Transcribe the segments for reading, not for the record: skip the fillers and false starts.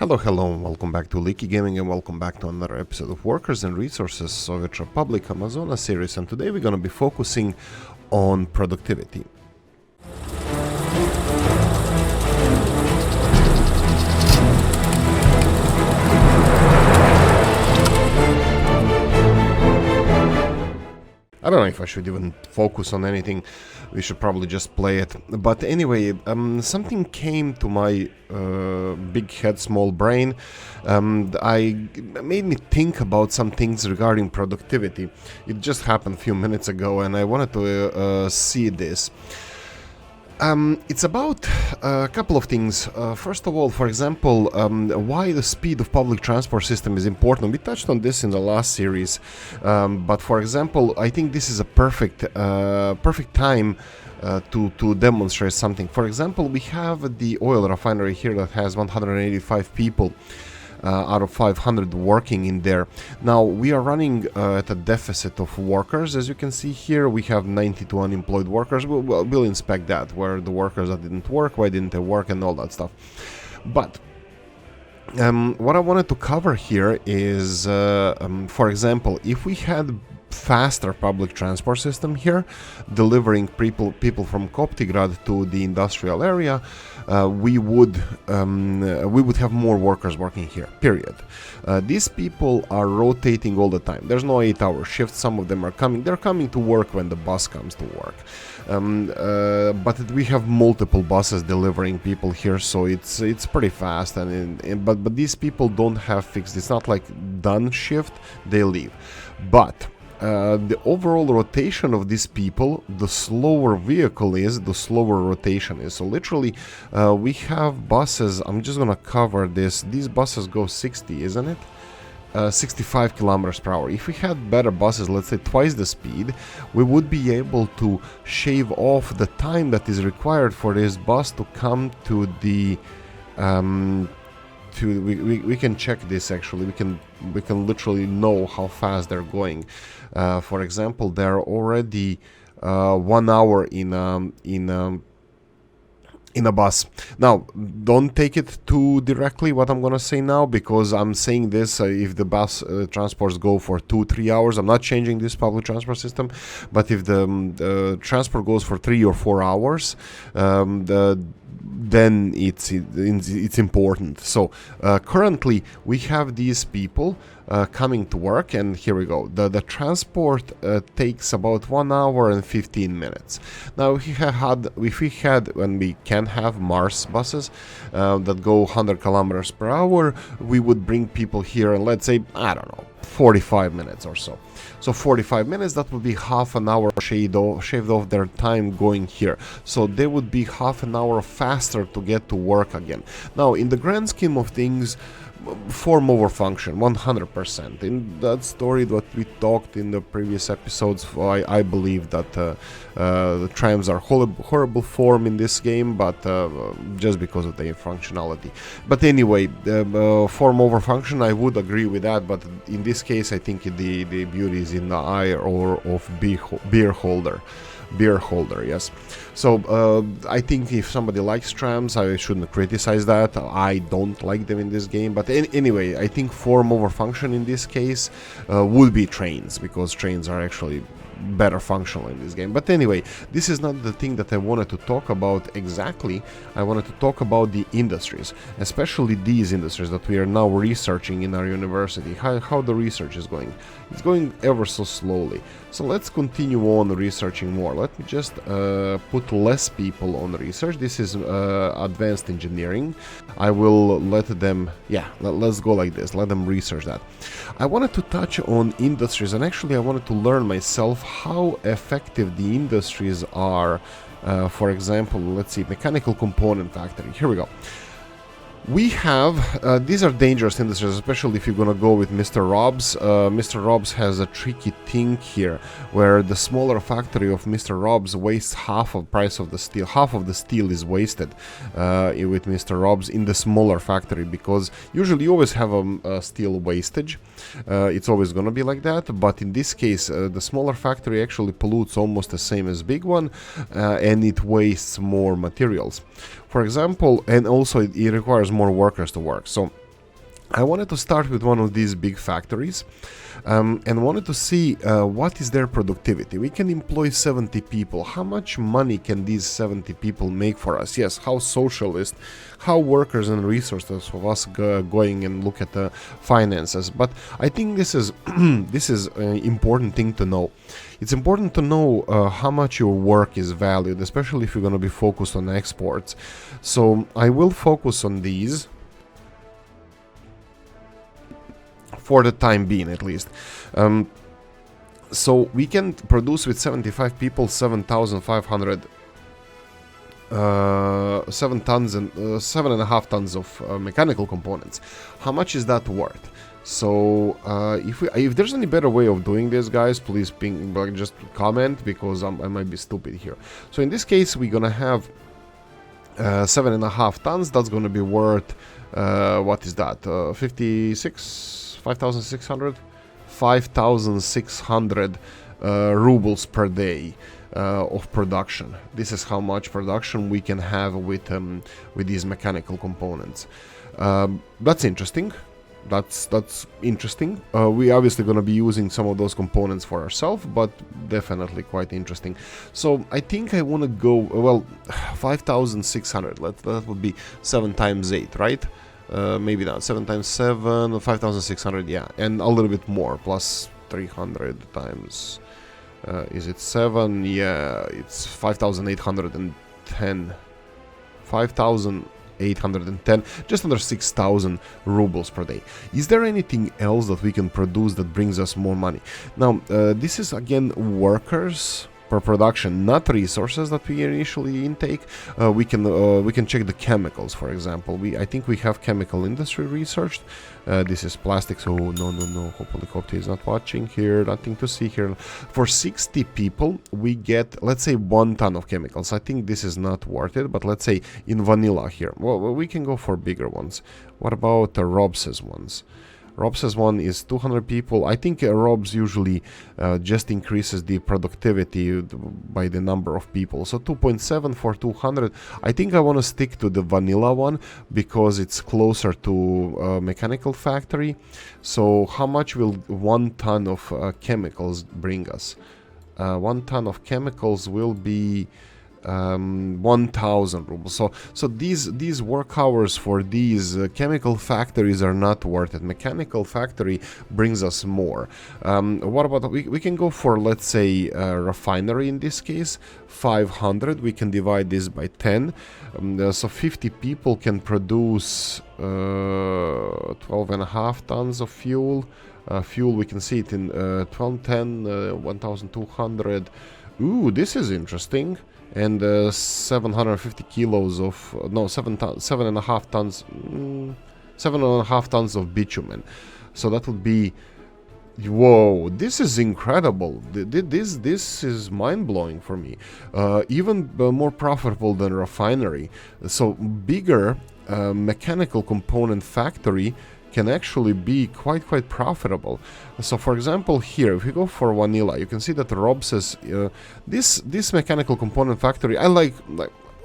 Hello, and welcome back to Oolykee Gaming, and welcome back to another episode of Workers and Resources Soviet Republic Amazonas series. And today we're going to be focusing on productivity. I don't know if I should even focus on anything. We should probably just play it. But anyway, something came to my big head, small brain. Made me think about some things regarding productivity. It just happened a few minutes ago, and I wanted to see this. It's about a couple of things. First of all, for example, why the speed of public transport system is important. We touched on this in the last series, but for example, I think this is a perfect time to demonstrate something. For example, we have the oil refinery here that has 185 people. Out of 500 working in there. Now we are running at a deficit of workers. As you can see here, we have 92 unemployed workers. We'll inspect that, where the workers that didn't work, why didn't they work, and all that stuff. But what I wanted to cover here is, for example, if we had faster public transport system here, delivering people from Koptigrad to the industrial area, we would have more workers working here, period. These people are rotating all the time. There's no 8-hour shift. Some of them are they're coming to work when the bus comes to work. But we have multiple buses delivering people here, so it's pretty fast. But these people don't have fixed. It's not like done shift, they leave. But the overall rotation of these people, the slower vehicle is, the slower rotation is. So literally, we have buses. I'm just gonna cover this. These buses go 60, isn't it? 65 kilometers per hour. If we had better buses, let's say twice the speed, we would be able to shave off the time that is required for this bus to come to the we can check this. Actually, we can literally know how fast they're going. For example, they're already 1 hour in a bus. Now, don't take it too directly what I'm gonna say now, because I'm saying this if the bus transports go for 2-3 hours. I'm not changing this public transport system, but if the transport goes for 3 or 4 hours, then it's important. So currently we have these people coming to work, and here we go. The transport takes about 1 hour and 15 minutes. Now, if we had, when we can have Mars buses that go 100 kilometers per hour, we would bring people here in, let's say, I don't know, 45 minutes or so. So 45 minutes, that would be half an hour shaved off their time going here. So they would be half an hour faster to get to work again. Now, in the grand scheme of things, form over function, 100%. In that story that we talked in the previous episodes, I believe that the trams are horrible form in this game, but just because of their functionality. But anyway, form over function, I would agree with that, but in this case I think the beauty is in the eye or of beer holder, yes. So I think if somebody likes trams, I shouldn't criticize that. I don't like them in this game, but anyway, I think form over function in this case would be trains, because trains are actually better functional in this game. But anyway, this is not the thing that I wanted to talk about exactly. I wanted to talk about the industries, especially these industries that we are now researching in our university. How the research is going. It's going ever so slowly. So let's continue on researching more. Let me just put less people on research. This is advanced engineering. I will let them, let's go like this. Let them research that. I wanted to touch on industries, and actually I wanted to learn myself how effective the industries are. For example, let's see, mechanical component factory. Here we go. We have, these are dangerous industries, especially if you're gonna go with Mr. Rob's. Mr. Rob's has a tricky thing here, where the smaller factory of Mr. Rob's wastes half of the price of the steel. Half of the steel is wasted with Mr. Rob's in the smaller factory, because usually you always have a steel wastage. It's always gonna be like that, but in this case, the smaller factory actually pollutes almost the same as big one, and it wastes more materials. For example, and also it requires more workers to work. So I wanted to start with one of these big factories and wanted to see what is their productivity. We can employ 70 people. How much money can these 70 people make for us? Yes, how socialist, how workers and resources of us going and look at the finances. But I think this is this is an important thing to know. It's important to know how much your work is valued, especially if you're going to be focused on exports. So I will focus on these for the time being, at least. So we can produce with 75 people 7,500 7 tons and 7.5 tons of mechanical components. How much is that worth? So if there's any better way of doing this, guys, please ping, just comment, because I might be stupid here. So in this case, we're gonna have 7.5 tons. That's gonna be worth what is that? 5,600 rubles per day of production. This is how much production we can have with these mechanical components. That's interesting. That's interesting. We obviously going to be using some of those components for ourselves, but definitely quite interesting. So I think I want to go, well, 5,600. That would be 7 times 8, right? Maybe not 7 times 7, 5,600, yeah, and a little bit more, plus 300 times, is it 7? Yeah, it's 5,810, 5,810, just under 6,000 rubles per day. Is there anything else that we can produce that brings us more money? Now, this is again workers per production, not resources that we initially intake. We can check the chemicals, for example. I think we have chemical industry researched. This is plastics. Oh no! Hope Oolykee is not watching here. Nothing to see here. For 60 people, we get, let's say, 1 ton of chemicals. I think this is not worth it, but let's say in vanilla here. Well, we can go for bigger ones. What about the Robs's ones? Robs's one is 200 people. I think Robs usually just increases the productivity by the number of people. So 2.7 for 200. I think I want to stick to the vanilla one because it's closer to a mechanical factory. So how much will 1 ton of chemicals bring us? 1 ton of chemicals will be 1,000 rubles. So these work hours for these chemical factories are not worth it. Mechanical factory brings us more. What about, we can go for, let's say, refinery in this case, 500. We can divide this by 10. So 50 people can produce 12.5 tons of fuel. Fuel, we can see it in 1210, 1,200. Ooh, this is interesting. And 750 kilos of, no, 7.5 tons, 7.5 tons of bitumen. So that would be, whoa, this is incredible. This is mind-blowing for me. Even more profitable than refinery. So bigger mechanical component factory can actually be quite profitable. So for example, here if we go for vanilla, you can see that Rob says this mechanical component factory, I like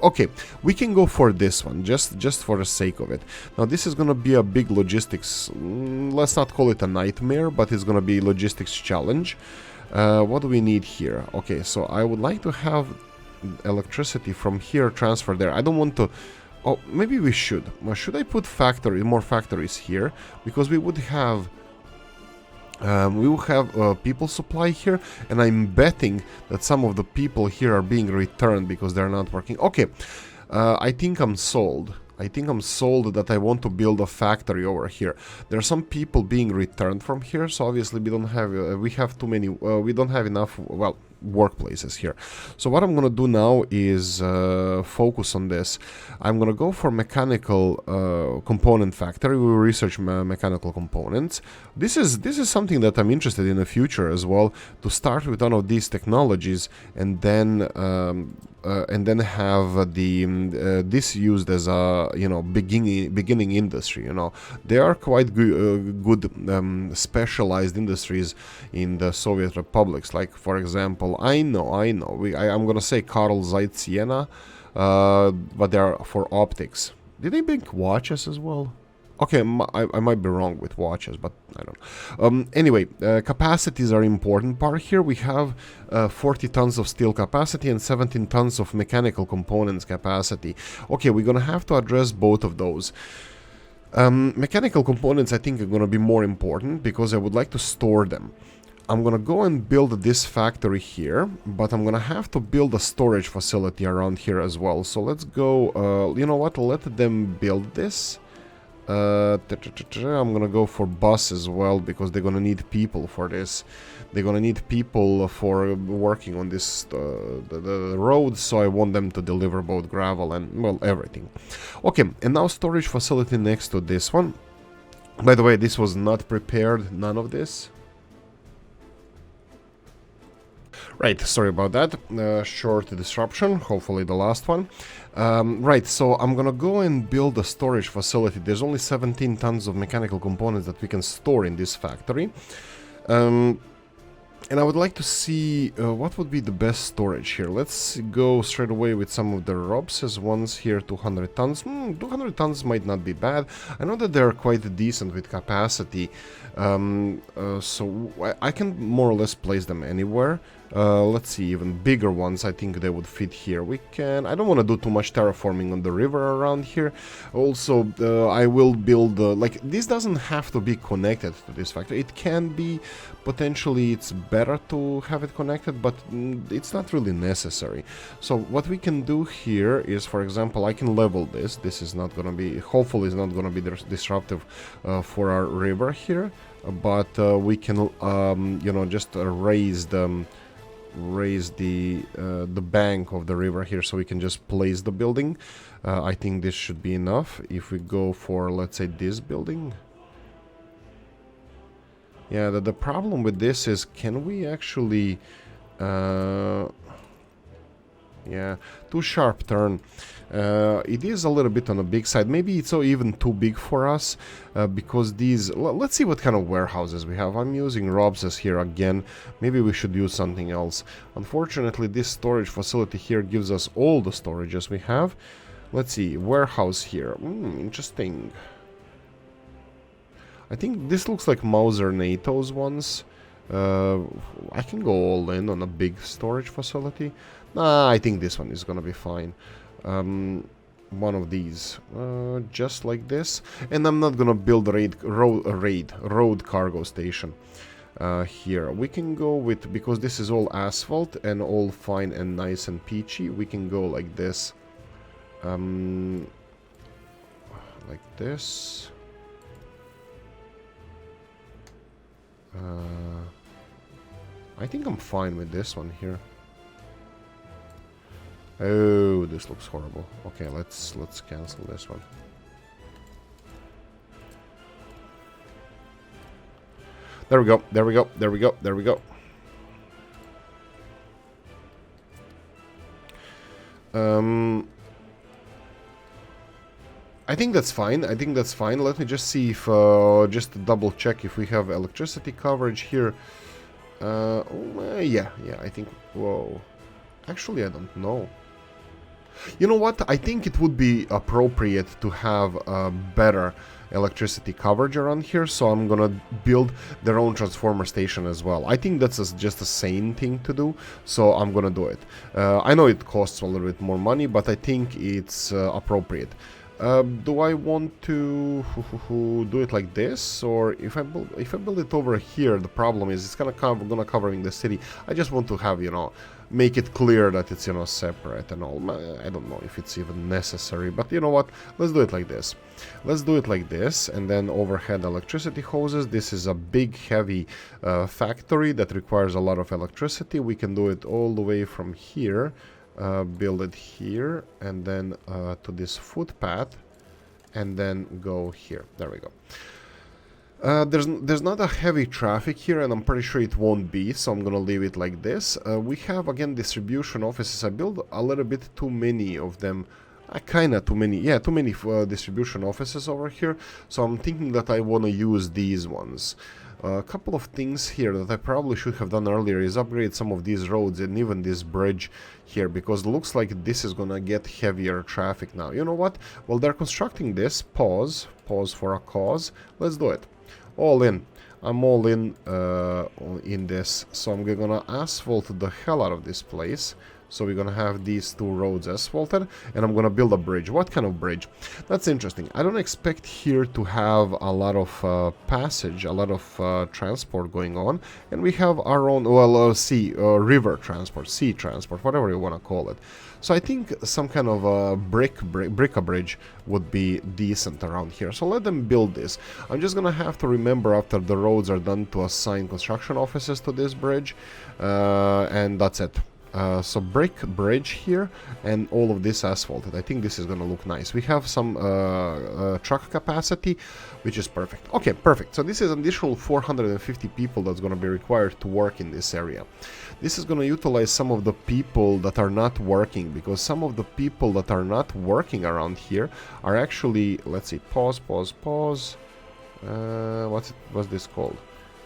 okay, we can go for this one just for the sake of it. Now this is gonna be a big logistics, let's not call it a nightmare, but it's gonna be logistics challenge. What do we need here? Okay, so I would like to have electricity from here transferred there. I don't want to. Oh, maybe we should. Should I put more factories here? Because we would have people supply here, and I'm betting that some of the people here are being returned because they're not working. Okay, I think I'm sold. I think I'm sold that I want to build a factory over here. There are some people being returned from here, so obviously we don't have we have too many. We don't have enough. Well, workplaces here. So what I'm gonna do now is focus on this. I'm gonna go for mechanical component factory. We will research mechanical components. This is something that I'm interested in the future as well, to start with one of these technologies and then have the this used as a, you know, beginning industry. You know, there are quite good specialized industries in the Soviet republics, like for example, I know. I'm gonna say Carl Zeiss Siena, but they are for optics. Did they make watches as well? Okay, I might be wrong with watches, but I don't know. Anyway, capacities are important part here. We have 40 tons of steel capacity and 17 tons of mechanical components capacity. Okay, we're gonna have to address both of those. Mechanical components, I think, are gonna be more important because I would like to store them. I'm gonna go and build this factory here, but I'm gonna have to build a storage facility around here as well. So let's go, you know what, let them build this. I'm gonna go for bus as well because they're gonna need people for this. They're gonna need people for working on this the road, so I want them to deliver both gravel and, well, everything. Okay, and now storage facility next to this one. By the way, this was not prepared, none of this. Right, sorry about that, short disruption, hopefully the last one. Right, so I'm gonna go and build a storage facility. There's only 17 tons of mechanical components that we can store in this factory. And I would like to see what would be the best storage here. Let's go straight away with some of the Robses ones here, 200 tons. 200 tons might not be bad. I know that they're quite decent with capacity, so I can more or less place them anywhere. Let's see, even bigger ones, I think they would fit here. We can... I don't want to do too much terraforming on the river around here. Also, I will build... like, this doesn't have to be connected to this factory. It can be... Potentially, it's better to have it connected, but it's not really necessary. So, what we can do here is, for example, I can level this. This is not going to be... Hopefully, it's not going to be disruptive for our river here. But we can, you know, just raise the bank of the river here, so we can just place the building. I think this should be enough. If we go for, let's say, this building. Yeah, the problem with this is, can we actually... yeah, too sharp turn. It is a little bit on the big side. Maybe it's even too big for us, because these... let's see what kind of warehouses we have. I'm using Robses here again. Maybe we should use something else. Unfortunately, this storage facility here gives us all the storages we have. Let's see, warehouse here. Interesting. I think this looks like Mauser NATO's ones. I can go all in on a big storage facility. Nah, I think this one is gonna be fine. One of these, just like this. And I'm not gonna build a road cargo station here. We can go with, because this is all asphalt and all fine and nice and peachy, we can go like this. Like this. I think I'm fine with this one here. Oh, this looks horrible. Okay, let's cancel this one. There we go. There we go. There we go. There we go. I think that's fine. I think that's fine. Let me just see if, just to double check if we have electricity coverage here. Yeah, I think, whoa. Actually, I don't know. You know what? I think it would be appropriate to have better electricity coverage around here, so I'm gonna build their own transformer station as well. I think that's just a sane thing to do, so I'm gonna do it. I know it costs a little bit more money, but I think it's appropriate. Do I want to do it like this, or if I build it over here? The problem is it's gonna covering the city. I just want to have, you know, make it clear that it's, you know, separate and all. I don't know if it's even necessary, but you know what? Let's do it like this. Let's do it like this, and then overhead electricity hoses. This is a big, heavy factory that requires a lot of electricity. We can do it all the way from here. Build it here, and then to this footpath, and then go here. There we go. There's not a heavy traffic here, and I'm pretty sure it won't be, so I'm gonna leave it like this. We have, again, distribution offices. I built a little bit too many of them Kinda too many, yeah, too many distribution offices over here. So I'm thinking that I want to use these ones. A couple of things here that I probably should have done earlier is upgrade some of these roads and even this bridge here, because it looks like this is gonna get heavier traffic now. You know what? Well, they're constructing this. Pause for a cause. Let's do it. All in. I'm all in this. So I'm gonna asphalt the hell out of this place. So we're gonna have these two roads asphalted, and I'm gonna build a bridge. What kind of bridge? That's interesting. I don't expect here to have a lot of passage, a lot of transport going on, and we have our own, well, river transport, sea transport, whatever you want to call it. So I think some kind of a brick bridge would be decent around here. So let them build this. I'm just gonna have to remember after the roads are done to assign construction offices to this bridge, and that's it. So brick bridge here and all of this asphalted. I think this is gonna look nice. We have some truck capacity, which is perfect. Okay, perfect. So this is an additional 450 people that's gonna be required to work in this area. This is gonna utilize some of the people that are not working, because some of the people that are not working around here are actually, let's see, pause. What's this called?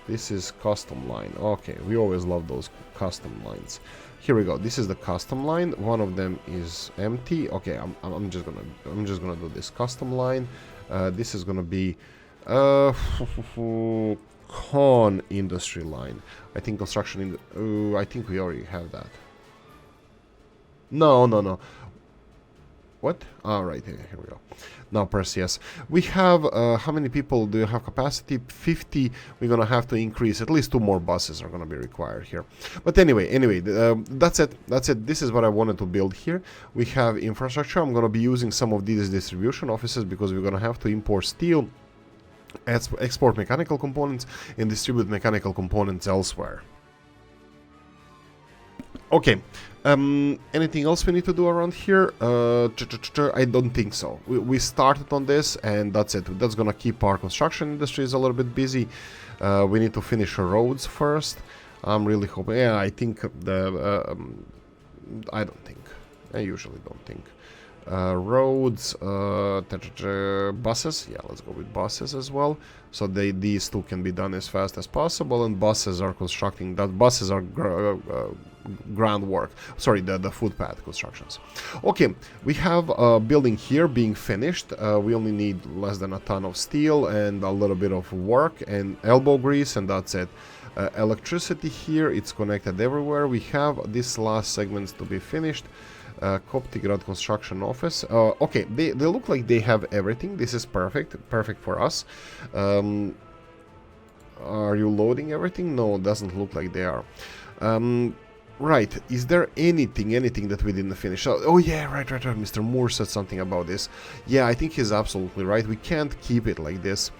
This is custom line. Okay, we always love those custom lines. Here we go. This is the custom line. One of them is empty. Okay, I'm just gonna do this custom line. This is gonna be con industry line. I think construction in. I think we already have that. No. What? All right, here we go. Now press yes. We have, how many people do you have capacity? 50. We're gonna have to increase. At least 2 more buses are gonna be required here. But anyway, that's it. This is what I wanted to build here. We have infrastructure. I'm gonna be using some of these distribution offices because we're gonna have to import steel, export mechanical components, and distribute mechanical components elsewhere. Okay, anything else we need to do around here? I don't think so. We started on this, and that's it. That's gonna keep our construction industries a little bit busy. We need to finish our roads first. I'm really hoping. Yeah, I think I don't think. I usually don't think. Roads, buses. Yeah, let's go with buses as well. So these two can be done as fast as possible, and buses are constructing. Buses are groundwork. Sorry, the footpath constructions. Okay, we have a building here being finished. We only need less than a ton of steel and a little bit of work and elbow grease, and that's it. Electricity here, it's connected everywhere. We have these last segments to be finished. Koptigrad construction office. Okay, they look like they have everything. This is perfect for us. Are you loading everything? No, it doesn't look like they are. Right, is there anything that we didn't finish? Oh yeah, right, Mr. Moore said something about this. Yeah, I think he's absolutely right. We can't keep it like this.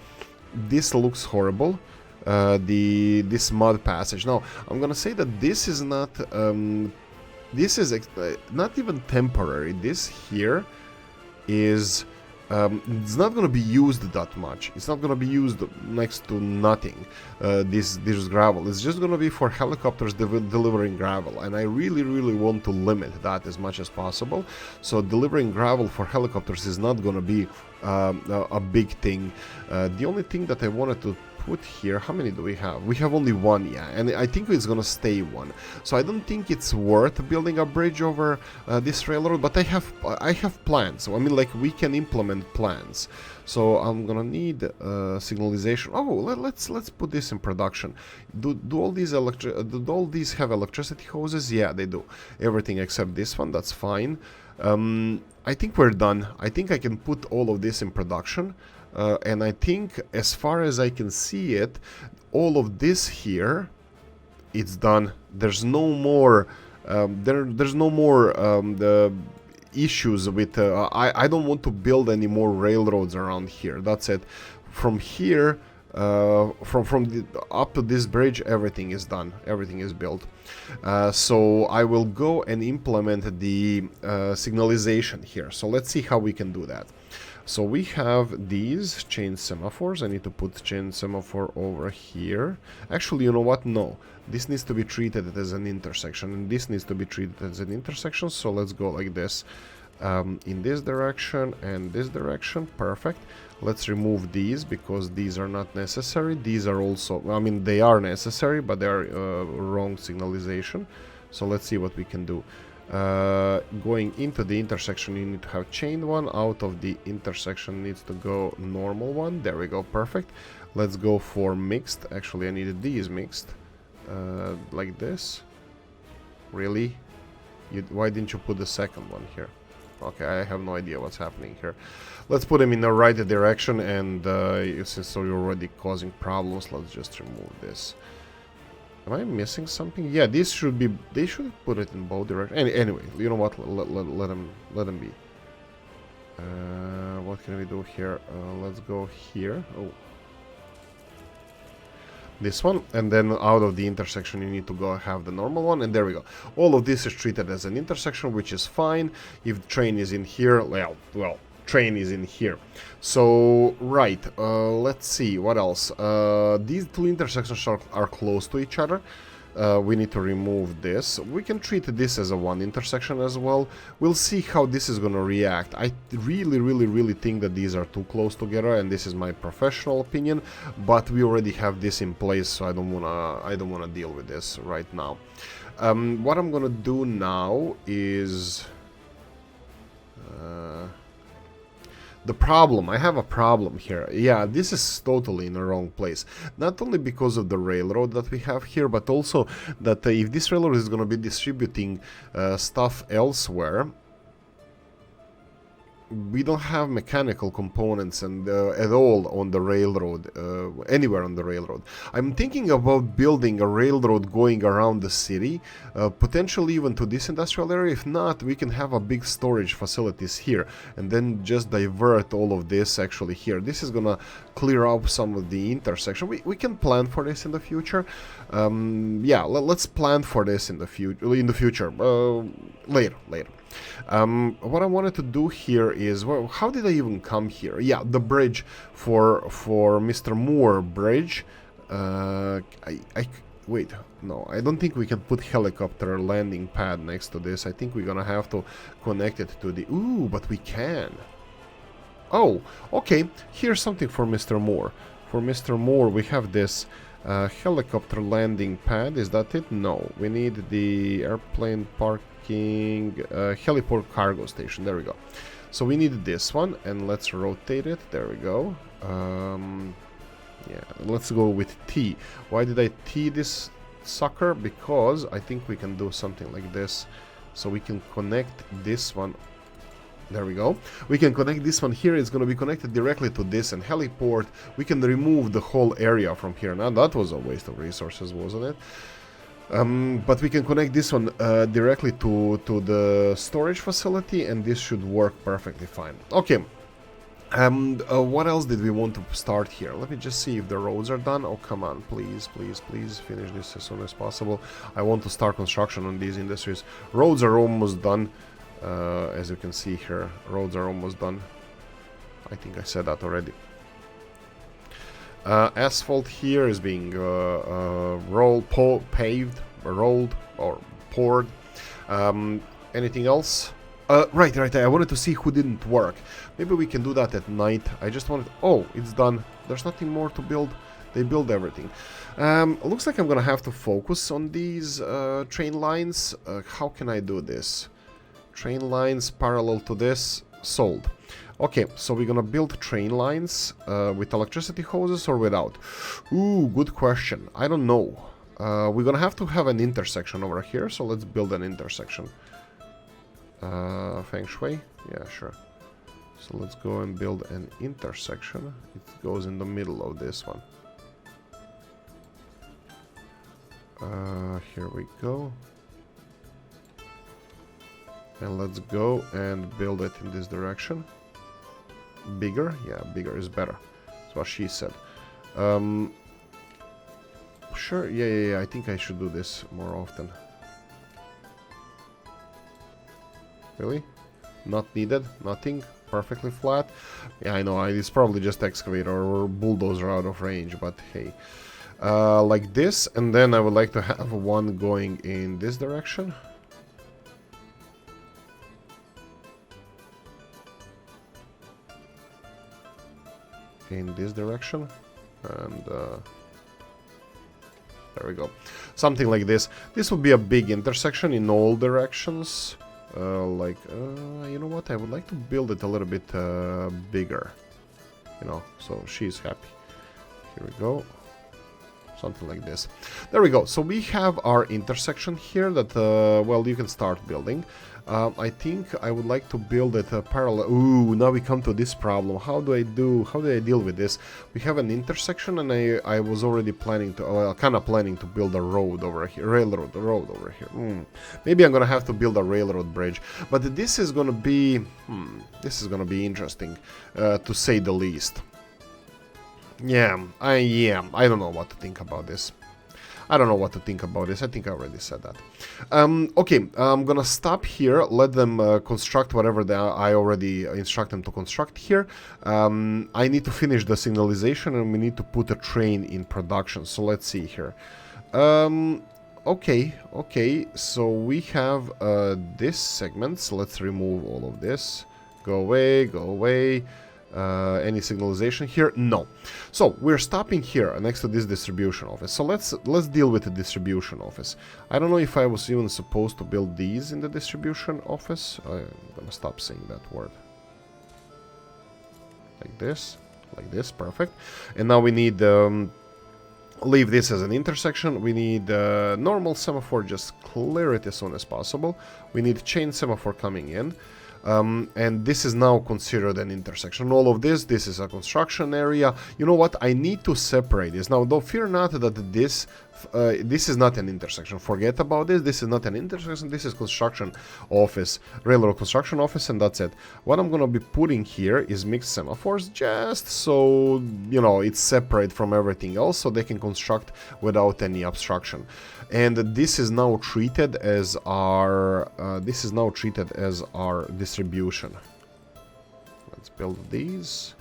This looks horrible. This mud passage. Now, I'm gonna say that this is not this is not even temporary. This here is it's not going to be used that much. It's not going to be used next to nothing. This gravel. It's just going to be for helicopters delivering gravel, and I really want to limit that as much as possible. So delivering gravel for helicopters is not going to be a big thing. The only thing that I wanted to put here, how many do we have? We have only one, yeah, and I think it's gonna stay one. So I don't think it's worth building a bridge over this railroad, but I have plans. So I mean, like, we can implement plans. So I'm gonna need signalization. Oh, let's put this in production. Do all these have electricity hoses? Yeah, they do. Everything except this one. That's fine. I think we're done. I think I can put all of this in production. And I think, as far as I can see it, all of this here, it's done. There's no more. There's no more the issues with. I don't want to build any more railroads around here. That's it. From here, up to this bridge, everything is done. Everything is built. So I will go and implement the signalization here. So let's see how we can do that. So we have these chain semaphores. I need to put chain semaphore over here. Actually, you know what? No. This needs to be treated as an intersection, and this needs to be treated as an intersection. So let's go like this. in this direction and this direction. Perfect. Let's remove these because these are not necessary. These are also, I mean, they are necessary, but they are wrong signalization. So let's see what we can do. Going into the intersection, you need to have chain one. Out of the intersection needs to go normal one. There we go. Perfect. Let's go for mixed. Actually, I needed these mixed. Like this. Really? Why didn't you put the second one here? Okay, I have no idea what's happening here. Let's put them in the right direction, and so you're already causing problems, let's just remove this. Am I missing something? Yeah, this should be. They should put it in both directions. Anyway, you know what? Let them be. What can we do here? Let's go here. Oh. This one, and then out of the intersection you need to go have the normal one, and there we go. All of this is treated as an intersection, which is fine. If the train is in here, well, train is in here. So, right, let's see, what else? These two intersections are close to each other. We need to remove this. We can treat this as a one intersection as well. We'll see how this is going to react. I really think that these are too close together, and this is my professional opinion, but we already have this in place, so I don't wanna deal with this right now. What I'm gonna do now is I have a problem here. Yeah, this is totally in the wrong place. Not only because of the railroad that we have here, but also that if this railroad is going to be distributing stuff elsewhere, we don't have mechanical components and at all on the railroad, anywhere on the railroad. I'm thinking about building a railroad going around the city, potentially even to this industrial area. If not, we can have a big storage facilities here and then just divert all of this actually here. This is gonna clear up some of the intersection. We can plan for this in the future. Yeah, let's plan for this in the future. Later. What I wanted to do here is, well, how did I even come here? Yeah, the bridge for Mr. Moore bridge. Wait, no, I don't think we can put helicopter landing pad next to this. I think we're gonna have to connect it to the... Ooh, but we can. Oh, okay, here's something for Mr. Moore. For Mr. Moore, we have this helicopter landing pad. Is that it? No, we need the airplane parking heliport cargo station. There we go. So we need this one, and let's rotate it. There we go. Yeah, let's go with T. Why did I T this sucker? Because I think we can do something like this. So we can connect this one. There we go. We can connect this one here. It's going to be connected directly to this and heliport. We can remove the whole area from here. Now that was a waste of resources, wasn't it? But we can connect this one directly to the storage facility, and this should work perfectly fine. Okay. What else did we want to start here? Let me just see if the roads are done. Oh, come on, please finish this as soon as possible. I want to start construction on these industries. Roads are almost done. As you can see here, roads are almost done. I think I said that already. Asphalt here is being paved, rolled, or poured. Anything else? Right, I wanted to see who didn't work. Maybe we can do that at night. I just wanted... Oh, it's done. There's nothing more to build. They build everything. Looks like I'm gonna have to focus on these train lines. How can I do this? Train lines parallel to this. Sold. Okay, so we're gonna build train lines with electricity hoses or without? Ooh, good question. I don't know. We're gonna have to have an intersection over here, so let's build an intersection. Feng Shui? Yeah, sure. So let's go and build an intersection. It goes in the middle of this one. Here we go. And let's go and build it in this direction. Bigger? Yeah, bigger is better. That's what she said. Sure, yeah, I think I should do this more often. Really? Not needed? Nothing? Perfectly flat? Yeah, I know, it's probably just excavator or bulldozer out of range, but hey. Like this, and then I would like to have one going in this direction. in this direction, and there we go. Something like this. This would be a big intersection in all directions. You know what? I would like to build it a little bit bigger. You know, so she's happy. Here we go. Something like this. There we go. So we have our intersection here that, well, you can start building. I think I would like to build it parallel. Ooh, now we come to this problem. How do I deal with this? We have an intersection, and I was already planning to, kind of planning to build a road over here, railroad road over here. Maybe I'm gonna have to build a railroad bridge, but this is gonna be, interesting, to say the least. Yeah, I don't know what to think about this. I don't know what to think about this. I think I already said that. Okay, I'm gonna stop here. Let them construct whatever I already instruct them to construct here. I need to finish the signalization, and we need to put a train in production. So let's see here. Okay. So we have this segment. So let's remove all of this. Go away. Any signalization here? No. So we're stopping here next to this distribution office. So let's deal with the distribution office. I don't know if I was even supposed to build these in the distribution office. I'm gonna stop saying that word. Like this, perfect. And now we need leave this as an intersection. We need normal semaphore, just clear it as soon as possible. We need chain semaphore coming in. And this is now considered an intersection. All of this is a construction area. You know what? I need to separate this. Now, don't fear not that this is not an intersection. Forget about this. This is not an intersection. This is construction office, railroad construction office, and that's it. What I'm going to be putting here is mixed semaphores, just so, you know, it's separate from everything else, so they can construct without any obstruction. And this is now treated as our distribution. Let's build these.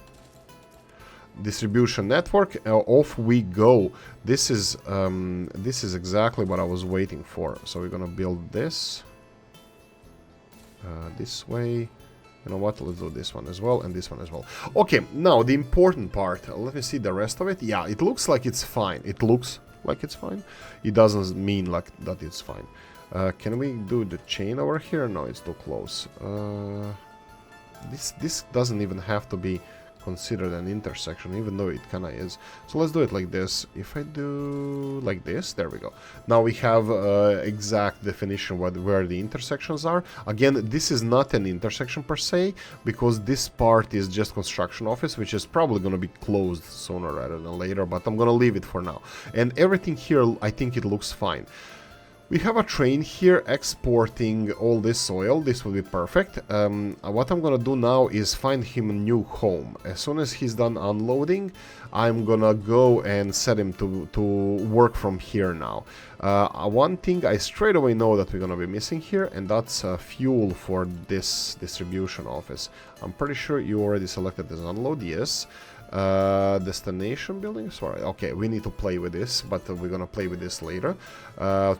Distribution network. Off we go. This is exactly what I was waiting for. So we're gonna build this this way. You know what? Let's do this one as well, and this one as well. Okay, now the important part. Let me see the rest of it. Yeah, it looks like it's fine. It looks like it's fine. It doesn't mean like that it's fine. Can we do the chain over here? No, it's too close. This doesn't even have to be considered an intersection, even though it kind of is. So let's do it like this. If I do like this, there we go. Now we have exact definition where the intersections are. Again, this is not an intersection per se, because this part is just construction office, which is probably going to be closed sooner rather than later, but I'm going to leave it for now. And everything here, I think it looks fine. We have a train here exporting all this oil. This will be perfect. What I'm gonna do now is find him a new home. As soon as he's done unloading, I'm gonna go and set him to work from here now. One thing I straight away know that we're gonna be missing here, and that's fuel for this distribution office. I'm pretty sure you already selected this unload, yes. Destination building, sorry, okay, we need to play with this, but we're gonna play with this later.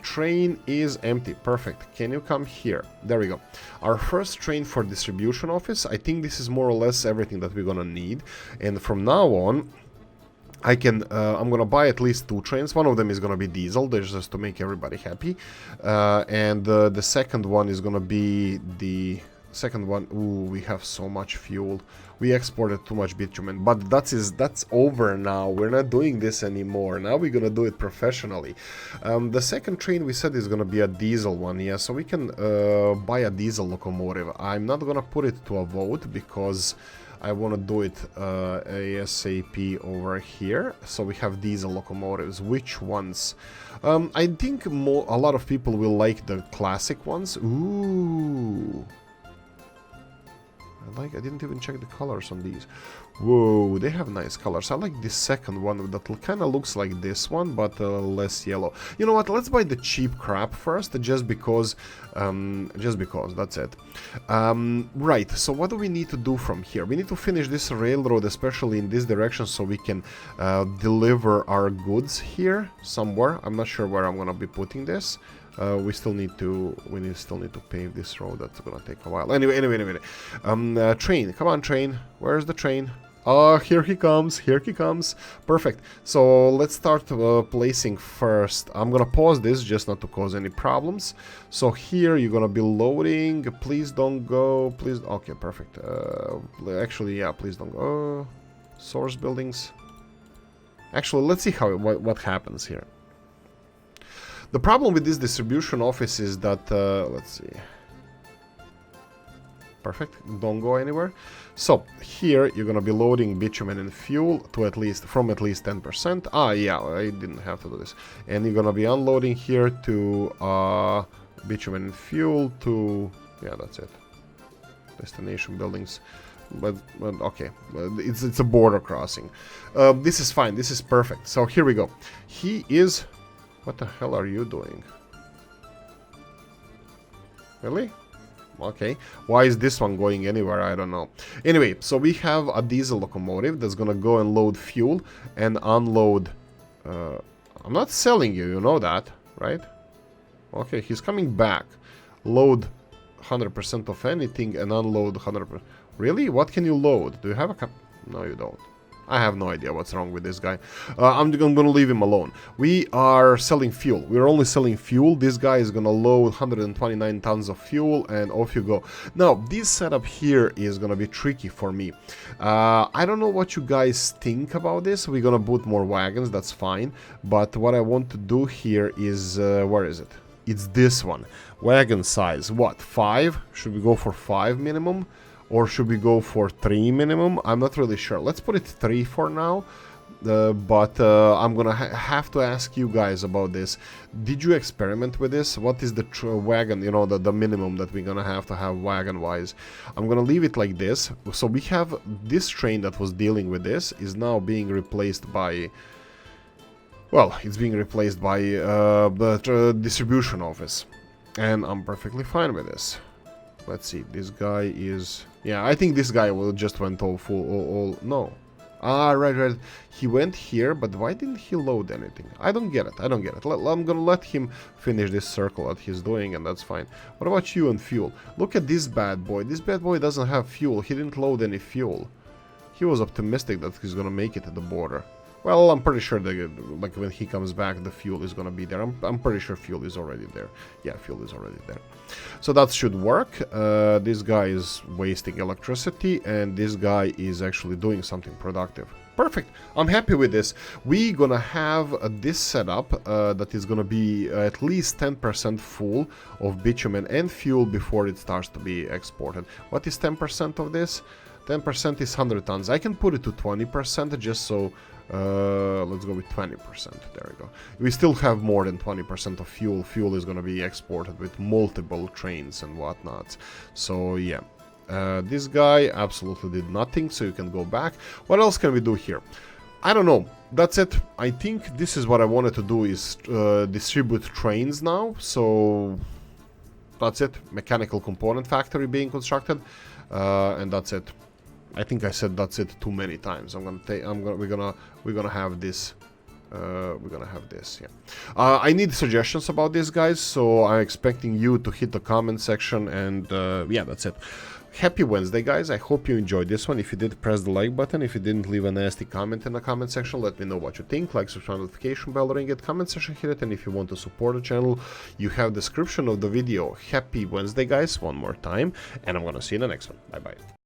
Train is empty, perfect. Can you come here? There we go. Our first train for distribution office. I think this is more or less everything that we're gonna need, and from now on I can I'm gonna buy at least 2 trains. One of them is gonna be diesel, just to make everybody happy, and the second one is gonna be the second one. Ooh, we have so much fuel. We exported too much bitumen, but that's over now. We're not doing this anymore. Now we're gonna do it professionally. The second train we said is gonna be a diesel one, yeah, so we can buy a diesel locomotive. I'm not gonna put it to a vote because I want to do it ASAP over here. So we have diesel locomotives. Which ones? I think a lot of people will like the classic ones. Ooh, I didn't even check the colors on these. Whoa, they have nice colors. I like this second one that kind of looks like this one, but less yellow. You know what? Let's buy the cheap crap first, just because, that's it. Right, so what do we need to do from here? We need to finish this railroad, especially in this direction, so we can deliver our goods here somewhere. I'm not sure where I'm gonna be putting this. We still need to pave this road. That's gonna take a while. Anyway. Train, come on, train. Where's the train? Here he comes, here he comes. Perfect. So let's start placing first. I'm gonna pause this just not to cause any problems. So here you're gonna be loading. Please don't go, please. Okay, perfect. Actually, yeah, please don't go. Source buildings. Actually, let's see how what happens here. The problem with this distribution office is that, let's see. Perfect, don't go anywhere. So here you're gonna be loading bitumen and fuel to at least 10%. Ah, yeah, I didn't have to do this. And you're gonna be unloading here to bitumen and fuel to, yeah, that's it. Destination buildings. But okay, it's a border crossing. This is fine, this is perfect. So here we go. He is, what the hell are you doing? Really? Okay, why is this one going anywhere? I don't know. Anyway, so we have a diesel locomotive that's gonna go and load fuel and unload. I'm not selling you, you know that, right? Okay, he's coming back. Load 100% of anything and unload 100%. Really? What can you load? Do you have a cap? No, you don't. I have no idea what's wrong with this guy. I'm gonna leave him alone. We are selling fuel. We're only selling fuel. This guy is gonna load 129 tons of fuel and off you go. Now, this setup here is gonna be tricky for me. I don't know what you guys think about this. We're gonna put more wagons, that's fine. But what I want to do here is, where is it? It's this one. Wagon size, what, 5? Should we go for 5 minimum? Or should we go for 3 minimum? I'm not really sure. Let's put it 3 for now. But I'm gonna have to ask you guys about this. Did you experiment with this? What is the wagon, you know, the minimum that we're gonna have to have wagon-wise? I'm gonna leave it like this. So we have this train that was dealing with this is now being replaced by... Well, it's being replaced by the distribution office. And I'm perfectly fine with this. Let's see, this guy is... Yeah, I think this guy will just went all full, no. Ah, right. He went here, but why didn't he load anything? I don't get it, I'm gonna let him finish this circle that he's doing, and that's fine. What about you and fuel? Look at this bad boy. This bad boy doesn't have fuel. He didn't load any fuel. He was optimistic that he's gonna make it at the border. Well, I'm pretty sure that, like, when he comes back, the fuel is gonna be there. I'm pretty sure fuel is already there. Yeah, fuel is already there. So that should work. This guy is wasting electricity, and this guy is actually doing something productive. Perfect. I'm happy with this. We're gonna have this setup that is gonna be at least 10% full of bitumen and fuel before it starts to be exported. What is 10% of this? 10% is 100 tons. I can put it to 20% just so... let's go with 20%. There we go. We still have more than 20% of fuel. Fuel is going to be exported with multiple trains and whatnot. So yeah, this guy absolutely did nothing, so you can go back. What else can we do here? I don't know. That's it. I think this is what I wanted to do, is distribute trains now. So that's it. Mechanical component factory being constructed, and that's it. I think I said that's it too many times. We're gonna have this. Yeah. I need suggestions about this, guys. So I'm expecting you to hit the comment section, and yeah, that's it. Happy Wednesday, guys. I hope you enjoyed this one. If you did, press the like button. If you didn't, leave a nasty comment in the comment section. Let me know what you think. Like, subscribe, notification bell, ring it, comment section, hit it. And if you want to support the channel, you have description of the video. Happy Wednesday, guys, one more time. And I'm gonna see you in the next one. Bye-bye.